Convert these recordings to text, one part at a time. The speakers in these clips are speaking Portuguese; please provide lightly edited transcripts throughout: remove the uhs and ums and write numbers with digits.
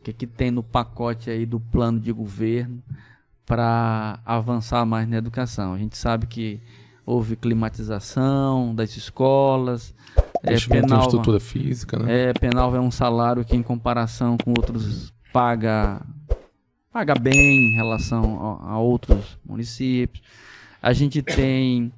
que tem no pacote aí do plano de governo para avançar mais na educação. A gente sabe que houve climatização das escolas, Investimento em estrutura física, né? Penalva é um salário que, em comparação com outros, paga bem em relação a outros municípios. A gente tem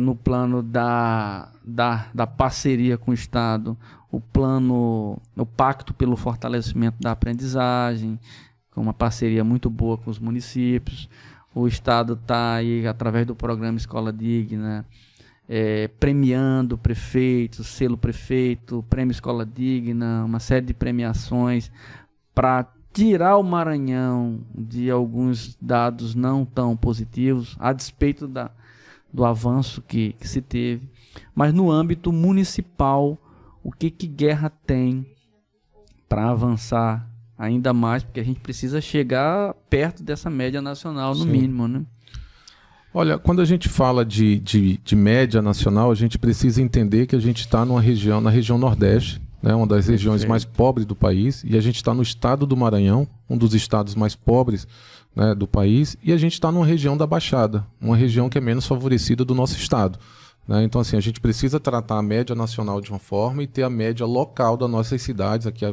no plano da parceria com o Estado, o Pacto pelo Fortalecimento da Aprendizagem, com uma parceria muito boa com os municípios. O Estado está aí, através do programa Escola Digna, premiando prefeitos, selo prefeito, prêmio Escola Digna, uma série de premiações para tirar o Maranhão de alguns dados não tão positivos, a despeito do avanço que se teve. Mas no âmbito municipal, o que Guerra tem para avançar ainda mais, porque a gente precisa chegar perto dessa média nacional, no mínimo, né? Olha, quando a gente fala de média nacional, a gente precisa entender que a gente está na região Nordeste, né, uma das regiões mais pobres do país, e a gente está no estado do Maranhão, um dos estados mais pobres, né, do país, e a gente está numa região da Baixada, uma região que é menos favorecida do nosso estado. Né? Então, assim, a gente precisa tratar a média nacional de uma forma e ter a média local das nossas cidades, aqui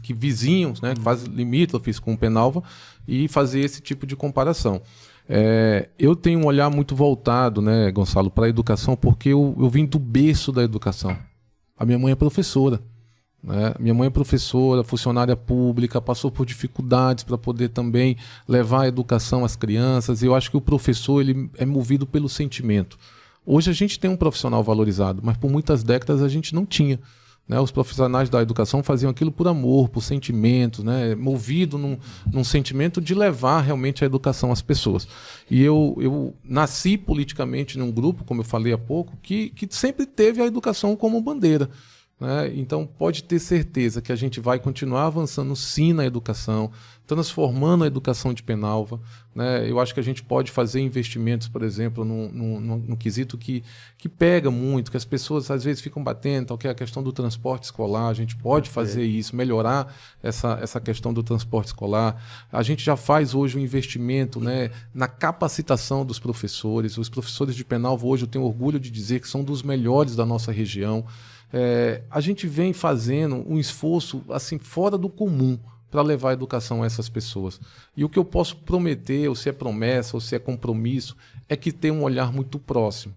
que vizinhos, né, que fazem limítrofes com Penalva, e fazer esse tipo de comparação. Eu tenho um olhar muito voltado, né, Gonçalo, para a educação, porque eu vim do berço da educação. A minha mãe é professora. Né? Minha mãe é professora, funcionária pública, passou por dificuldades para poder também levar a educação às crianças. E eu acho que o professor ele é movido pelo sentimento. Hoje a gente tem um profissional valorizado, mas por muitas décadas a gente não tinha. Né? Os profissionais da educação faziam aquilo por amor, por sentimentos, né? Movido num sentimento de levar realmente a educação às pessoas. E eu nasci politicamente num grupo, como eu falei há pouco, que sempre teve a educação como bandeira. Né? Então pode ter certeza que a gente vai continuar avançando sim na educação, transformando a educação de Penalva. Né? Eu acho que a gente pode fazer investimentos, por exemplo, num quesito que pega muito, que as pessoas às vezes ficam batendo, que é a questão do transporte escolar. A gente pode fazer isso, melhorar essa questão do transporte escolar. A gente já faz hoje um investimento, né, na capacitação dos professores. Os professores de Penalva hoje eu tenho orgulho de dizer que são dos melhores da nossa região. A gente vem fazendo um esforço assim fora do comum para levar a educação a essas pessoas. E o que eu posso prometer, ou se é promessa, ou se é compromisso, é que ter um olhar muito próximo.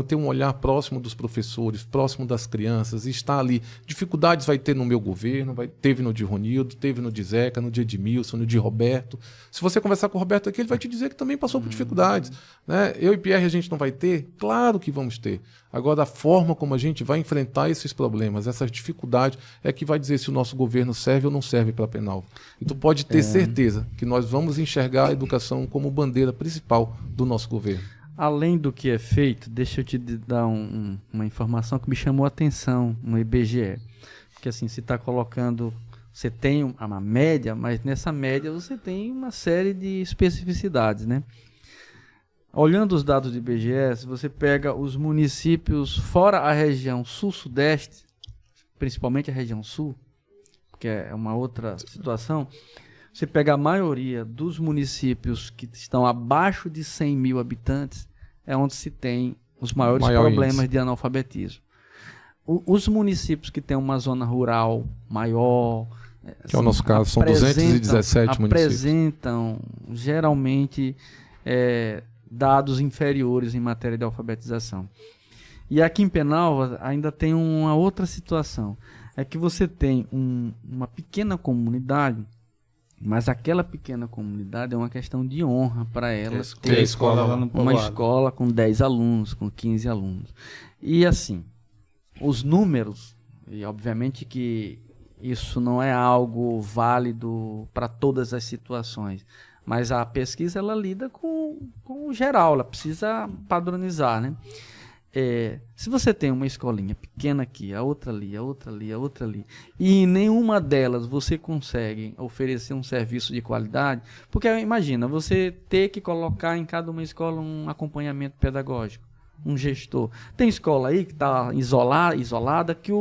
Ter um olhar próximo dos professores, próximo das crianças, e estar ali. Dificuldades vai ter no meu governo, teve no de Ronildo, teve no de Zeca, no de Edmilson, no de Roberto. Se você conversar com o Roberto aqui, ele vai te dizer que também passou por dificuldades. Né? Eu e Pierre a gente não vai ter? Claro que vamos ter. Agora, a forma como a gente vai enfrentar esses problemas, essas dificuldades, é que vai dizer se o nosso governo serve ou não serve para Penalva. E tu pode ter certeza que nós vamos enxergar a educação como bandeira principal do nosso governo. Além do que é feito, deixa eu te dar uma informação que me chamou a atenção no IBGE. Porque assim, você está colocando, você tem uma média, mas nessa média você tem uma série de especificidades, né? Olhando os dados do IBGE, se você pega os municípios fora a região sul-sudeste, principalmente a região sul, que é uma outra situação, você pega a maioria dos municípios que estão abaixo de 100 mil habitantes, é onde se tem os maiores problemas de analfabetismo. Os municípios que têm uma zona rural maior, que é o nosso caso, são 217 municípios. Apresentam geralmente dados inferiores em matéria de alfabetização. E aqui em Penalva ainda tem uma outra situação. É que você tem uma pequena comunidade, mas aquela pequena comunidade é uma questão de honra para elas ter uma escola com 10 alunos, com 15 alunos. E assim, os números, e obviamente que isso não é algo válido para todas as situações, mas a pesquisa ela lida com o geral, ela precisa padronizar, né? Se você tem uma escolinha pequena aqui, a outra ali, a outra ali, a outra ali, e em nenhuma delas você consegue oferecer um serviço de qualidade, porque imagina, você ter que colocar em cada uma escola um acompanhamento pedagógico, um gestor. Tem escola aí que está isolada, que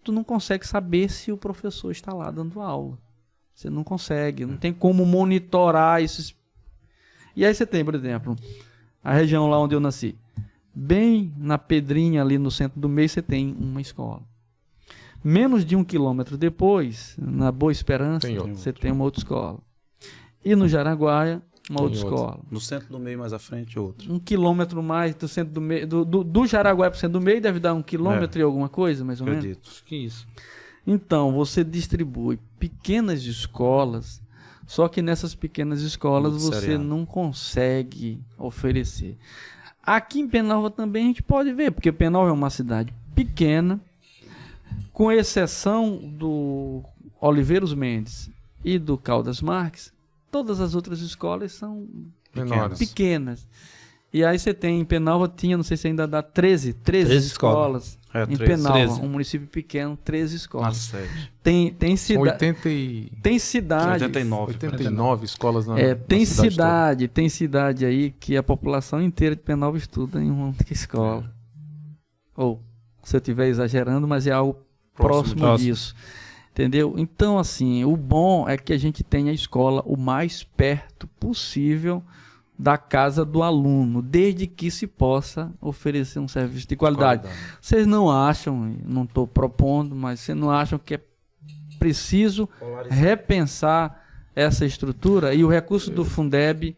tu não consegue saber se o professor está lá dando aula. Você não consegue, não tem como monitorar esses... E aí você tem, por exemplo, a região lá onde eu nasci. Bem na Pedrinha, ali no centro do meio, você tem uma escola. Menos de 1 quilômetro depois, na Boa Esperança, você tem uma outra escola. E no Jaraguaia, uma outra escola. No centro do meio, mais à frente, outra. 1 quilômetro mais do centro do meio. Do Jaraguaia para o centro do meio deve dar 1 quilômetro e alguma coisa, mais ou menos. Acho que isso. Então, você distribui pequenas escolas, só que nessas pequenas escolas você não consegue oferecer. Aqui em Penalva também a gente pode ver, porque Penalva é uma cidade pequena, com exceção do Oliveiros Mendes e do Caldas Marques, todas as outras escolas são pequenas. E aí você tem, em Penalva tinha, não sei se ainda dá 13 escolas. Em Penalva, um município pequeno, 13 escolas. Tem cidade. 89 escolas na tem cidade aí que a população inteira de Penalva estuda em uma única escola. Ou, se eu estiver exagerando, mas é algo próximo disso. Entendeu? Então, assim, o bom é que a gente tenha a escola o mais perto possível da casa do aluno, desde que se possa oferecer um serviço de qualidade. Vocês não acham, não estou propondo, mas vocês não acham que é preciso repensar essa estrutura? E o recurso do Fundeb,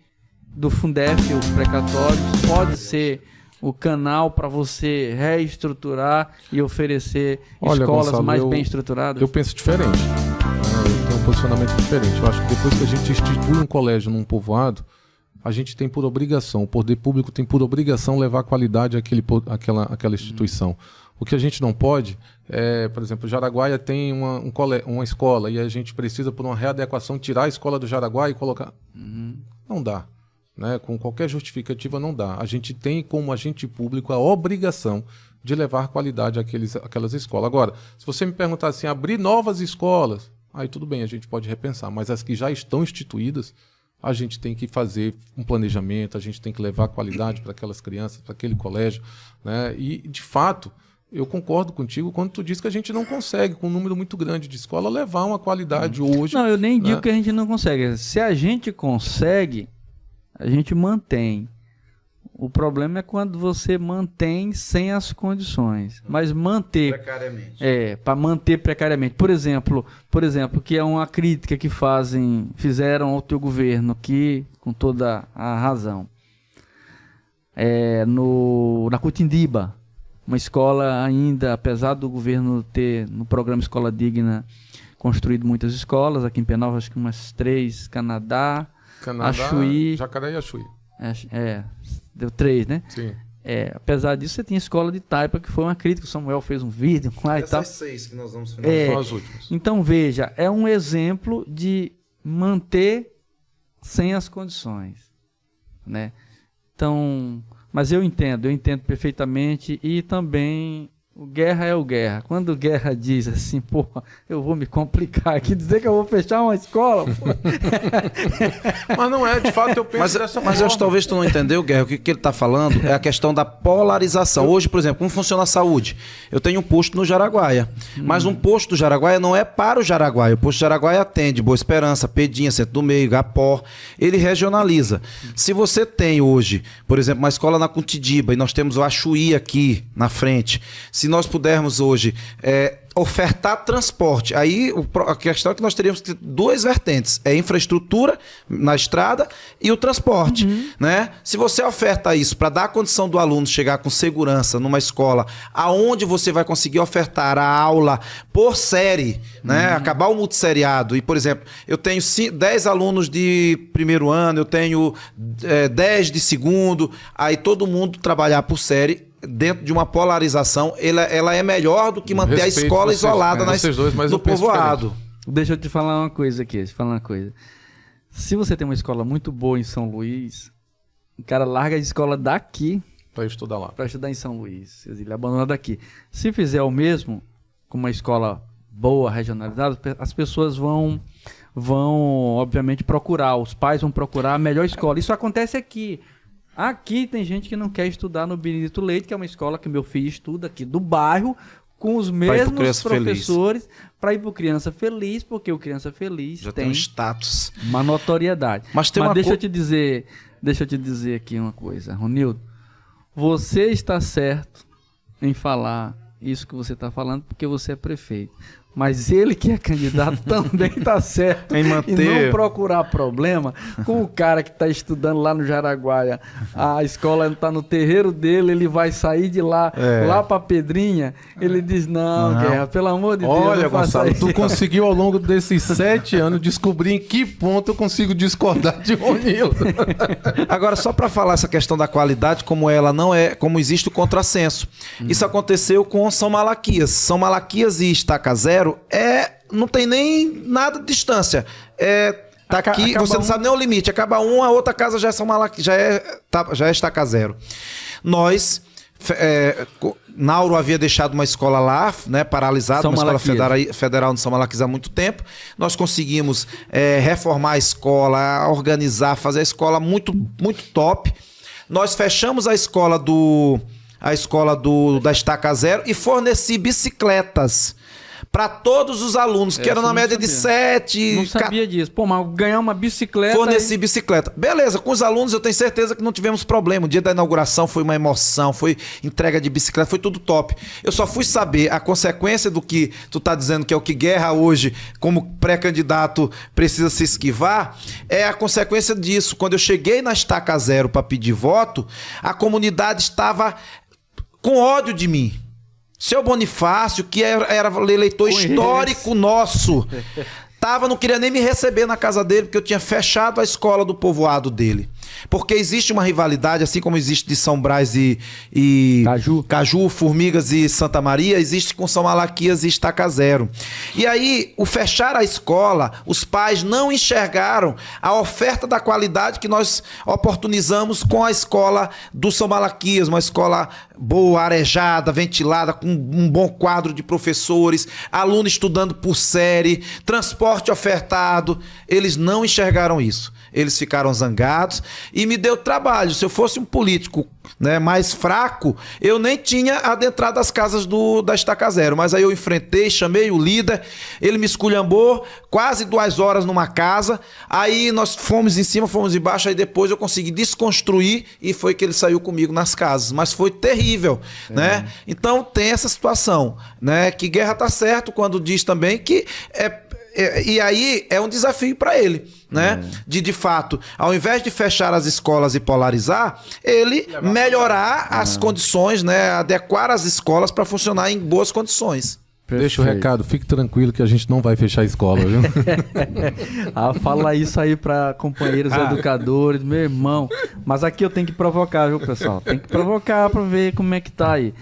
os precatórios, pode ser o canal para você reestruturar e oferecer escolas Gonçalo, mais bem estruturadas? Eu penso diferente. Eu tenho um posicionamento diferente. Eu acho que depois que a gente institui um colégio num povoado, a gente tem por obrigação, o poder público tem por obrigação levar qualidade àquela instituição. O que a gente não pode é, por exemplo, Jaraguaia tem uma escola e a gente precisa, por uma readequação, tirar a escola do Jaraguaia e colocar... Não dá. Né? Com qualquer justificativa não dá. A gente tem, como agente público, a obrigação de levar qualidade àquelas escolas. Agora, se você me perguntar assim, abrir novas escolas, aí tudo bem, a gente pode repensar, mas as que já estão instituídas, a gente tem que fazer um planejamento, a gente tem que levar qualidade para aquelas crianças, para aquele colégio, né? E, de fato, eu concordo contigo quando tu diz que a gente não consegue, com um número muito grande de escola, levar uma qualidade hoje. Não, eu nem digo que a gente não consegue. Se a gente consegue, a gente mantém. O problema é quando você mantém sem as condições. Mas manter... Precariamente. Para manter precariamente. Por exemplo, que é uma crítica que fizeram ao teu governo, que, com toda a razão, na Cutindiba, uma escola ainda, apesar do governo ter, no programa Escola Digna, construído muitas escolas, aqui em Penalva, acho que umas 3, Canadá, Achuí... Jacaré e Achuí. Deu 3, né? Sim. Apesar disso, você tinha a escola de Taipa, que foi uma crítica. O Samuel fez um vídeo lá e tal. Essas 6 que nós vamos finalizar. São as últimas. Então, veja, é um exemplo de manter sem as condições, né? Então, mas eu entendo perfeitamente. E também o Guerra é o Guerra. Quando o Guerra diz assim, porra, eu vou me complicar aqui, dizer que eu vou fechar uma escola. Mas não é, de fato, eu penso dessa forma. Mas talvez tu não entendeu, Guerra, o que ele está falando é a questão da polarização. Hoje, por exemplo, como funciona a saúde? Eu tenho um posto no Jaraguaia, mas um posto do Jaraguaia não é para o Jaraguaia. O posto do Jaraguaia atende Boa Esperança, Pedinha, Centro do Meio, Gapó. Ele regionaliza. Se você tem hoje, por exemplo, uma escola na Cutindiba e nós temos o Achuí aqui na frente, se nós pudermos hoje ofertar transporte, aí a questão é que nós teríamos que ter 2 vertentes, infraestrutura na estrada e o transporte, né? Se você oferta isso para dar a condição do aluno chegar com segurança numa escola aonde você vai conseguir ofertar a aula por série, né? Acabar o multisseriado e, por exemplo, eu tenho 10 alunos de primeiro ano, eu tenho 10 de segundo, aí todo mundo trabalhar por série, dentro de uma polarização, ela é melhor do que manter a escola isolada no povoado. Deixa eu te falar uma coisa aqui, Se você tem uma escola muito boa em São Luís, o cara larga a escola daqui para estudar lá. Para estudar em São Luís. Ele abandona daqui. Se fizer o mesmo, com uma escola boa, regionalizada, as pessoas vão obviamente procurar, os pais vão procurar a melhor escola. Isso acontece aqui. Aqui tem gente que não quer estudar no Benedito Leite, que é uma escola que meu filho estuda aqui do bairro, com os ir pro mesmos Criança Feliz. professores para ir para o Criança Feliz, porque o Criança Feliz Já tem um status. uma notoriedade. Mas tem uma deixa eu te dizer aqui uma coisa, Ronildo. Você está certo em falar isso que você está falando porque você é prefeito. Mas ele que é candidato também está certo Em manter... e não procurar problema com o cara que está estudando lá no Jaraguaia. A escola está no terreiro dele, ele vai sair de lá, lá para Pedrinha. Ele diz, não, Guerra, pelo amor de Deus. Olha, Gonçalo, isso. tu conseguiu ao longo desses 7 anos descobrir em que ponto eu consigo discordar de Ronildo. Agora, só para falar essa questão da qualidade, como ela não é, como existe o contrassenso. Isso aconteceu com São Malaquias. São Malaquias e Estaca Zero não tem nem nada de distância. Tá aqui, você não sabe nem o limite. Acaba um, a outra casa já é São Malaquias, já é Estaca Zero. Nós, Nauro havia deixado uma escola lá, né, paralisada, uma escola federal de São Malaquias há muito tempo. Nós conseguimos reformar a escola, organizar, fazer a escola muito, muito top. Nós fechamos a escola da Estaca Zero e forneci bicicletas para todos os alunos, que eram na média de 7... Não sabia disso. Pô, mas ganhar uma bicicleta... Forneci bicicleta. Beleza, com os alunos eu tenho certeza que não tivemos problema. O dia da inauguração foi uma emoção, foi entrega de bicicleta, foi tudo top. Eu só fui saber a consequência do que tu tá dizendo, que é o que Guerra hoje, como pré-candidato, precisa se esquivar, é a consequência disso. Quando eu cheguei na Estaca Zero para pedir voto, a comunidade estava com ódio de mim. Seu Bonifácio, que era eleitor histórico nosso, não queria nem me receber na casa dele, porque eu tinha fechado a escola do povoado dele. Porque existe uma rivalidade, assim como existe de São Brás e Caju, Formigas e Santa Maria, existe com São Malaquias e Estaca Zero. E aí, o fechar a escola, os pais não enxergaram a oferta da qualidade que nós oportunizamos com a escola do São Malaquias, uma escola boa, arejada, ventilada, com um bom quadro de professores, aluno estudando por série, transporte ofertado. Eles não enxergaram isso. Eles ficaram zangados e me deu trabalho. Se eu fosse um político, né, mais fraco, eu nem tinha adentrado as casas da Estaca Zero. Mas aí eu enfrentei, chamei o líder, ele me esculhambou quase 2 horas numa casa. Aí nós fomos em cima, fomos embaixo, aí depois eu consegui desconstruir e foi que ele saiu comigo nas casas. Mas foi terrível, né? Então tem essa situação, né? Que Guerra tá certo quando diz também que e aí é um desafio para ele, né? De fato, ao invés de fechar as escolas e polarizar, ele melhorar as condições, né? Adequar as escolas para funcionar em boas condições. Perfeito. Deixa o recado, fique tranquilo que a gente não vai fechar a escola, viu? Fala isso aí para companheiros educadores, meu irmão. Mas aqui eu tenho que provocar, viu, pessoal? Tem que provocar para ver como é que tá aí.